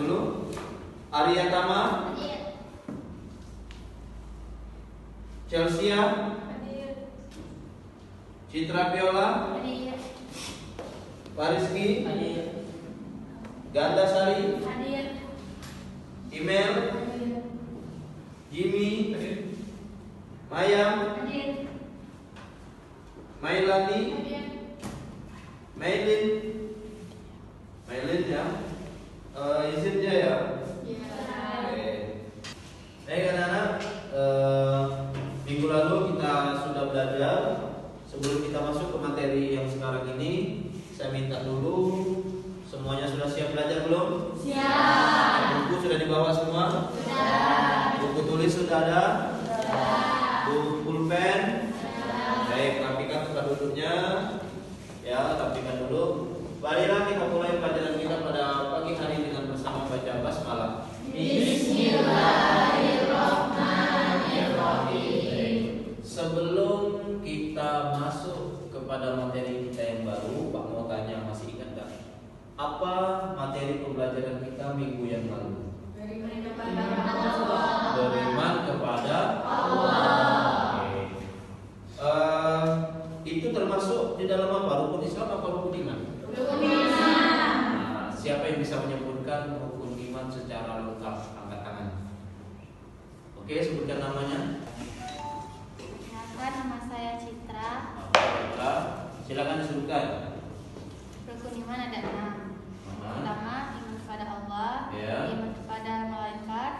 dulu. Aryatama, Chelsea, Citra Viola, Pariski, Gandasari, Email, Jimmy, Maya, Mailani, Mailin ya, izin dia ya. Oke. Baik anak-anak, minggu lalu kita sudah belajar. Sebelum kita masuk ke materi yang sekarang ini, saya minta dulu, semuanya sudah siap belajar belum? Siap. Buku sudah dibawa semua? Sudah. Buku tulis sudah ada? Sudah. Buku pulpen? Sudah. Baik, rapikan tempat duduknya. Ya, rapikan dulu. Marilah kita mulai pelajaran kita pada pagi hari dengan bersama baca basmalah. Bismillahirrahmanirrahim. Sebelum kita masuk kepada materi kita yang baru, Pak mau tanya, masih ingat gak? Apa materi pembelajaran kita minggu yang lalu? Beriman kepada Allah. Itu termasuk di dalam apa? Rukun Islam atau rukun iman? Rukun iman. Nah, siapa yang bisa menyebutkan rukun iman secara lengkap? Angkat tangan. Oke, sebutkan namanya. Nama saya Citra. Silakan disebutkan. Rukun iman ada 6. Pertama, iman kepada Allah, iman kepada malaikat,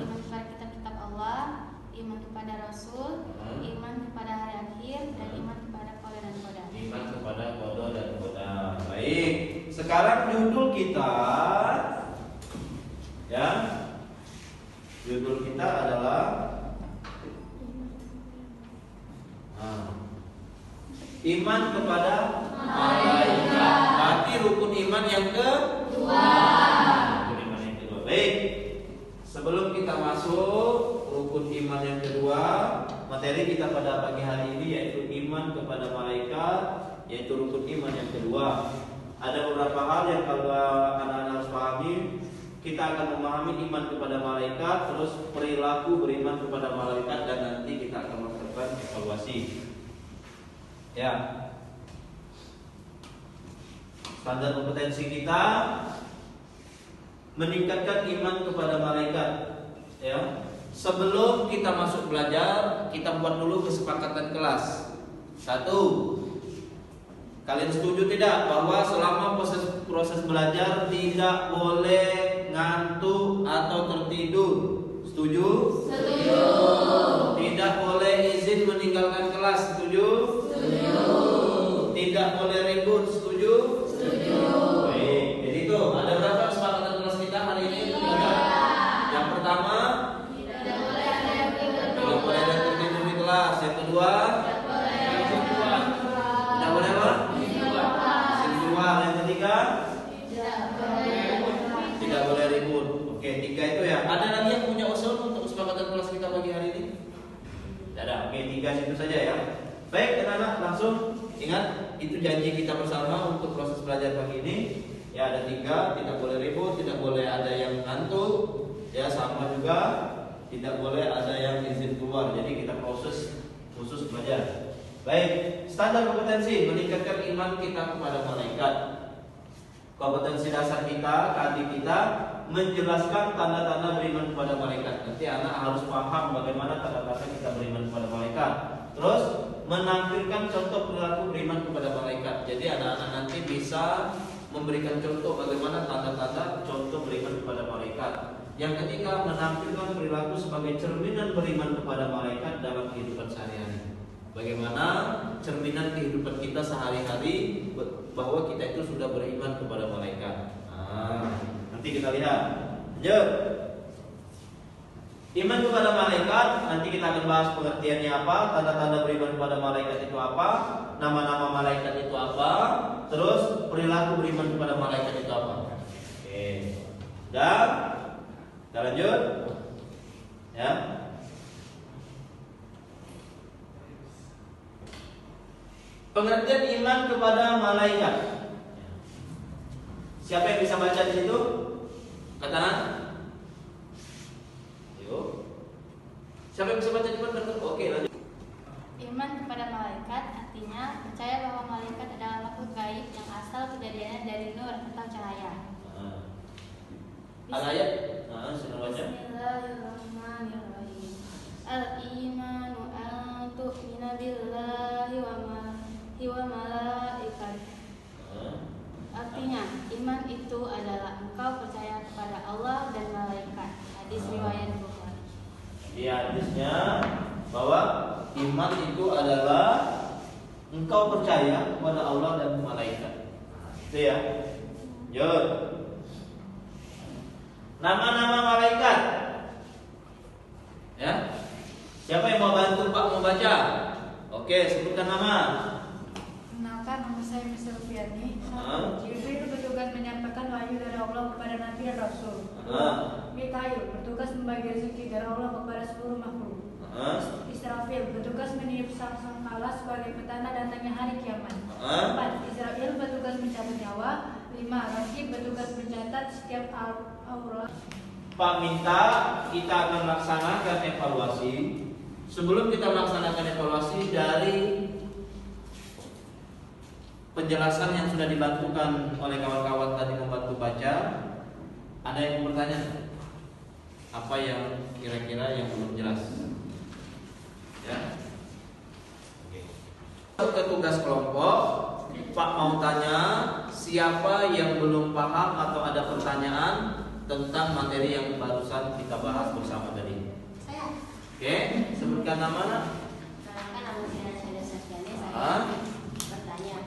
iman kepada kitab-kitab Allah, iman kepada Rasul, iman kepada hari akhir, dan iman kepada qada dan qadar. Iman kepada qada dan qadar. Baik. Sekarang judul kita, ya, judul kita adalah iman kepada malaikat. Berarti rukun iman yang kedua. Rukun iman yang kedua. Baik. Sebelum kita masuk rukun iman yang kedua, materi kita pada pagi hari ini yaitu iman kepada malaikat, yaitu rukun iman yang kedua. Ada beberapa hal yang kalau anak-anak harus pahami. Kita akan memahami iman kepada malaikat, terus perilaku beriman kepada malaikat, dan nanti kita akan melakukan evaluasi. Ya, standar kompetensi kita meningkatkan iman kepada malaikat. Ya, sebelum kita masuk belajar, kita buat dulu kesepakatan kelas. 1. Kalian setuju tidak bahwa selama proses belajar tidak boleh ngantuk atau tertidur? Setuju? Setuju. Tidak boleh izin meninggalkan kelas? Setuju? Tidak boleh ribut, setuju? Setuju. Baik, jadi itu ada berapa kesepakatan kelas kita hari ini? 3. Yang pertama, tidak boleh ada yang tertidur di kelas. Yang kedua, tidak boleh apa? Yang ketiga, tidak boleh ribut. Oke, 3 itu ya. Ada lagi yang punya usul untuk kesepakatan kelas kita pagi hari ini? Tidak ada. Oke, 3 situ saja ya. Baik, anak-anak, langsung ingat, itu janji kita bersama untuk proses belajar pagi ini. Ya, ada 3, tidak boleh ribut, tidak boleh ada yang ngantuk, ya, sama juga tidak boleh ada yang izin keluar. Jadi kita proses khusus belajar. Baik, standar kompetensi meningkatkan iman kita kepada malaikat. Kompetensi dasar kita, KADI kita, menjelaskan tanda-tanda beriman kepada malaikat. Nanti anak harus paham bagaimana tanda-tanda kita beriman kepada malaikat. Terus menampilkan contoh perilaku beriman kepada malaikat. Jadi anak-anak nanti bisa memberikan contoh bagaimana tanda-tanda contoh beriman kepada malaikat. Yang ketiga, menampilkan perilaku sebagai cerminan beriman kepada malaikat dalam kehidupan sehari-hari. Bagaimana cerminan kehidupan kita sehari-hari bahwa kita itu sudah beriman kepada malaikat. Nanti kita lihat. Lanjut. Iman kepada malaikat, nanti kita akan bahas pengertiannya apa, tanda-tanda beriman kepada malaikat itu apa, nama-nama malaikat itu apa, terus perilaku beriman kepada malaikat itu apa. Oke. Dan kita lanjut. Ya. Pengertian iman kepada malaikat. Siapa yang bisa baca di situ? Katakan. Yuk. Siapa yang bisa baca cepat? Oke, lanjut. Iman kepada malaikat artinya percaya bahwa malaikat adalah makhluk gaib yang asal kejadiannya dari nur atau cahaya. Al-ayat. Sudah baca. Bismillahirrahmanirrahim. Al-imanu an tu'mina billahi wa malaikatihi. Artinya, iman itu adalah engkau percaya kepada Allah dan malaikat. Hadis riwayat Bukhari. Di hadisnya bahwa iman itu adalah engkau percaya kepada Allah dan malaikat. Itu ya. Yuk. Nama-nama malaikat. Ya. Siapa yang mau bantu Pak membaca? Oke, sebutkan nama. Kenalkan, nama saya Mr. Rupiani. Jibril bertugas menyampaikan wahyu dari Allah kepada Nabi dan Rasul. Mikail bertugas membagi rezeki dari Allah kepada seluruh makhluk. Israfil bertugas meniup sangkala sebagai petanda datangnya hari kiamat. 4. Israel bertugas mencatat nyawa. 5. Rakib bertugas mencatat setiap aura. Pak minta kita akan melaksanakan evaluasi. Sebelum kita melaksanakan evaluasi dari penjelasan yang sudah dibantukan oleh kawan-kawan tadi membantu baca, ada yang bertanya apa yang kira-kira yang belum jelas? Ya. Oke. Ke tugas kelompok, Pak mau tanya siapa yang belum paham atau ada pertanyaan tentang materi yang barusan kita bahas bersama tadi. Saya. Oke, sebutkan nama. Kan nama saya Syahda Sasyani. Saya bertanya,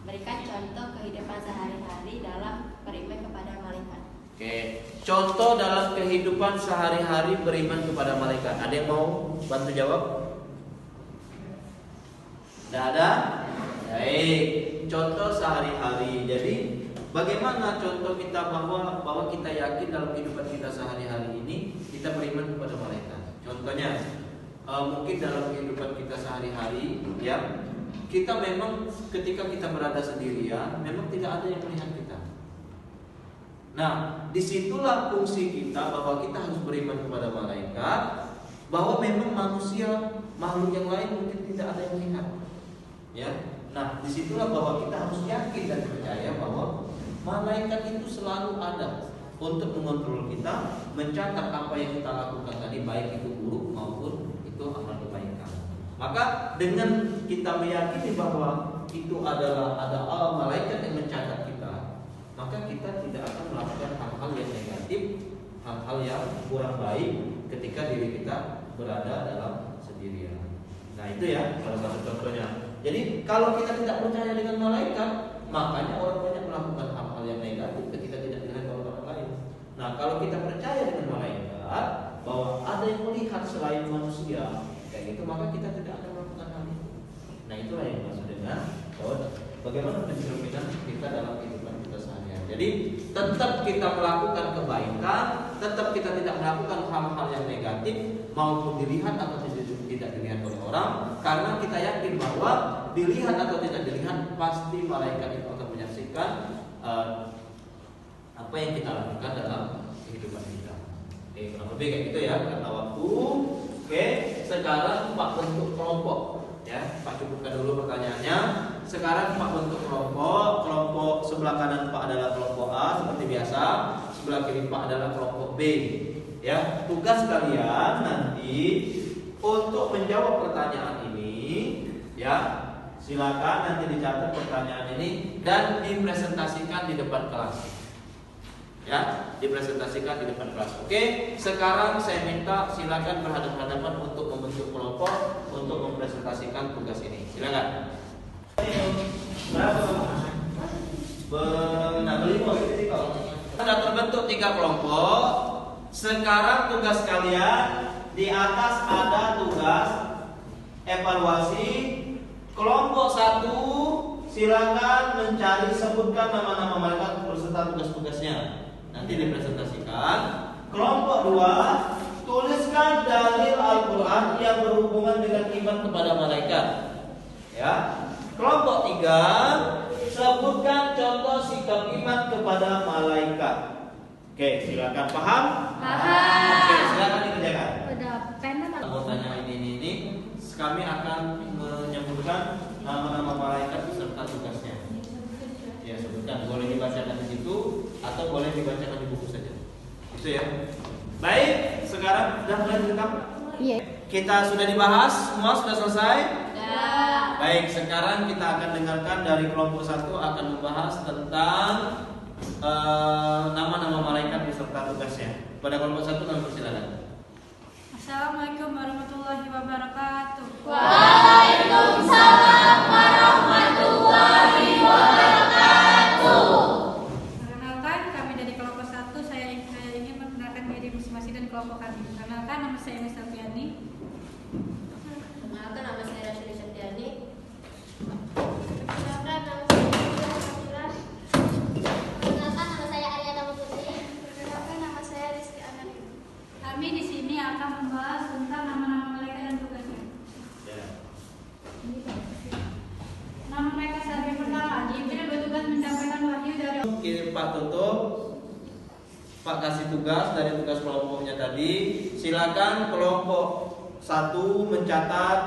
berikan contoh kehidupan sehari-hari dalam beriman kepada malaikat. Oke, contoh dalam kehidupan sehari-hari beriman kepada malaikat. Ada yang mau bantu jawab? Tidak ada? Baik, contoh sehari-hari. Jadi, bagaimana contoh kita bahwa kita yakin dalam kehidupan kita sehari-hari ini kita beriman kepada malaikat? Contohnya, mungkin dalam kehidupan kita sehari-hari, ya, kita memang ketika kita berada sendirian, memang tidak ada yang melihat kita. Nah, disitulah fungsi kita bahwa kita harus beriman kepada malaikat, bahwa memang manusia, makhluk yang lain mungkin tidak ada yang melihat. Ya, nah disitulah bahwa kita harus yakin dan percaya bahwa malaikat itu selalu ada untuk mengontrol kita, mencatat apa yang kita lakukan tadi, baik itu buruk maupun itu amal kebaikan. Maka dengan kita meyakini bahwa itu adalah ada malaikat yang mencatat kita, maka kita tidak akan melakukan hal-hal yang negatif, hal-hal yang kurang baik ketika diri kita berada dalam sendirian. Nah itu ya salah satu contohnya. Jadi kalau kita tidak percaya dengan malaikat, makanya orang banyak melakukan hal-hal yang negatif ketika tidak dilihat oleh orang lain. Nah kalau kita percaya dengan malaikat bahwa ada yang melihat selain manusia, kayak gitu, maka kita tidak akan melakukan hal itu. Nah itulah yang maksud dengan bahwa bagaimana pencerminan kita dalam kehidupan kita sehari-hari. Jadi tetap kita melakukan kebaikan, tetap kita tidak melakukan hal-hal yang negatif, maupun dilihat atau tidak dilihat oleh orang, karena kita yakin bahwa dilihat atau tidak dilihat pasti malaikat itu akan menyaksikan apa yang kita lakukan dalam kehidupan kita. Oke, kurang lebih kayak gitu ya karena waktu. Oke, sekarang Pak bentuk kelompok ya. Pak cukupkan dulu pertanyaannya. Sekarang Pak bentuk kelompok. Kelompok sebelah kanan Pak adalah kelompok A seperti biasa, sebelah kiri Pak adalah kelompok B. Ya, tugas kalian nanti untuk menjawab pertanyaan ini, ya, silakan nanti dicatat pertanyaan ini dan dipresentasikan di depan kelas. Ya, dipresentasikan di depan kelas. Oke, sekarang saya minta silakan berhadapan-hadapan untuk membentuk kelompok untuk mempresentasikan tugas ini. Silakan. Sudah terbentuk 3 kelompok. Sekarang tugas kalian di atas ada tugas evaluasi. Kelompok 1 silakan mencari, sebutkan nama-nama malaikat beserta tugas-tugasnya. Nanti dipresentasikan. Kelompok 2 tuliskan dalil Al-Quran yang berhubungan dengan iman kepada malaikat. Ya. Kelompok 3 sebutkan contoh sikap iman kepada malaikat. Oke, silakan. Paham? Paham. Oke, silakan dikerjakan. Udah pena tak? Anggotanya ini kami akan menyebutkan nama-nama malaikat beserta tugasnya. Ya, sebutkan. Boleh dibacakan di situ atau boleh dibacakan di buku saja. Itu ya. Baik, sekarang sudah mulai direkam? Iya. Kita sudah dibahas, semua sudah selesai? Sudah. Baik, sekarang kita akan dengarkan dari kelompok 1 akan membahas tentang nama-nama malaikat beserta tugasnya. Pada kelompok 1 kami persilakan. Assalamualaikum warahmatullahi wabarakatuh. Waalaikumsalam warahmatullahi wabarakatuh. Perkenalkan, kami dari kelompok 1. Saya ingin memperkenalkan diri masing-masing dan kelompok kami. Perkenalkan, nama saya Miss Alfiani. Perkenalkan, nama saya Rasyuli Septiani. Perkenalkan, nama saya Nurul Fadila. Perkenalkan, nama saya Arya Putri. Perkenalkan, nama saya Rizky Anani. Kami di sini akan membahas tentang nama-nama malaikat dan tugasnya. Ya. Nama mereka saat yang pertama, Jibril bertugas menyampaikan wahyu dari Pak tutup. Pak kasih tugas dari tugas kelompoknya tadi. Silakan kelompok 1 mencatat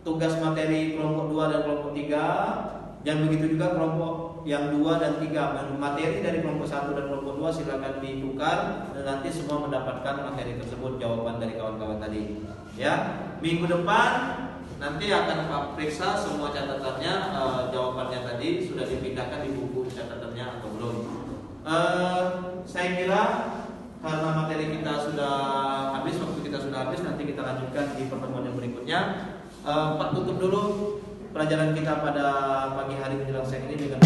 tugas materi kelompok 2 dan kelompok 3. Dan begitu juga kelompok yang 2 dan 3. Materi dari kelompok 1 dan kelompok 2 silakan ditukar dan nanti semua mendapatkan materi tersebut, jawaban dari kawan-kawan tadi. Ya, minggu depan nanti akan Pak periksa semua catatannya, jawabannya tadi sudah dipindahkan di buku catatannya atau belum. Saya kira karena materi kita sudah habis, waktu kita sudah habis, nanti kita lanjutkan di pertemuan yang berikutnya. Pak tutup dulu pelajaran kita pada pagi hari menjelang siang ini dengan